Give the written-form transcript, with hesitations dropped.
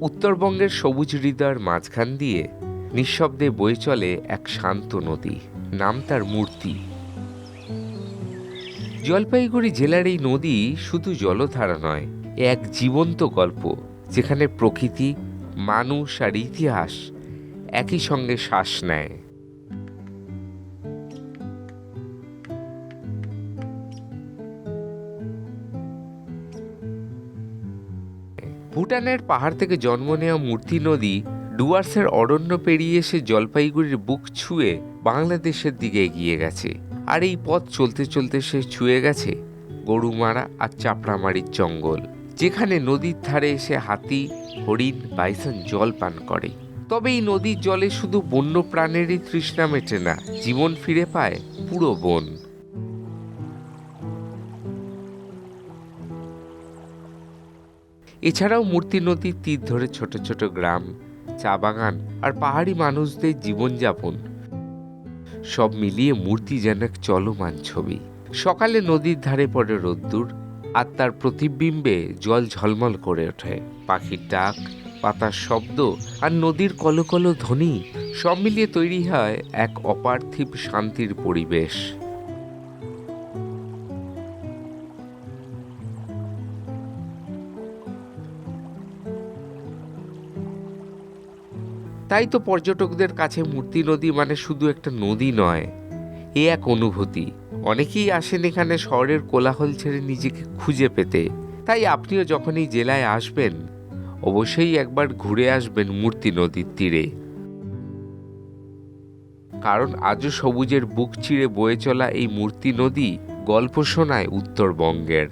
উত্তরবঙ্গের সবুজ হৃদয়ের মাঝখান দিয়ে নিঃশব্দে বয়ে চলে এক শান্ত নদী, নাম তার মূর্তি। জলপাইগুড়ি জেলার এই নদী শুধু জলধারা নয়, এক জীবন্ত গল্প, যেখানে প্রকৃতি, মানুষ আর ইতিহাস একই সঙ্গে শ্বাস নেয়। ভুটানের পাহাড় থেকে জন্ম নেওয়া মূর্তি নদী ডুয়ার্সের অরণ্য পেরিয়ে এসে জলপাইগুড়ির বুক ছুঁয়ে বাংলাদেশের দিকে এগিয়ে গেছে। আর এই পথ চলতে চলতে সে ছুঁয়ে গেছে গরুমারা আর চাপড়ামারির জঙ্গল, যেখানে নদীর ধারে এসে হাতি, হরিণ, বাইসন জল পান করে। তবে এই নদীর জলে শুধু বন্য প্রাণেরই তৃষ্ণা মেটে না, জীবন ফিরে পায় পুরো বন। এছাড়াও মূর্তি নদীর তীর ধরে ছোট ছোট গ্রাম, চা বাগান আর পাহাড়ি মানুষদের জীবনযাপন, সব মিলিয়ে মূর্তি যেন এক চলমান ছবি। সকালে নদীর ধারে পড়ে রোদ্দুর, আর তার প্রতিবিম্বে জল ঝলমল করে ওঠে। পাখির ডাক, পাতার শব্দ আর নদীর কলকল ধ্বনি সব মিলিয়ে তৈরি হয় এক অপার্থিব শান্তির পরিবেশ। তাই তো পর্যটকদের কাছে মূর্তি নদী মানে শুধু একটা নদী নয়, এ এক অনুভূতি। অনেকেই আসেন এখানে শহরের কোলাহল ছেড়ে নিজেকে খুঁজে পেতে। তাই আপনিও যখন এই জেলায় আসবেন, অবশ্যই একবার ঘুরে আসবেন মূর্তি নদীর তীরে। কারণ আজও সবুজের বুক চিরে বয়ে চলা এই মূর্তি নদী গল্প শোনায় উত্তরবঙ্গের।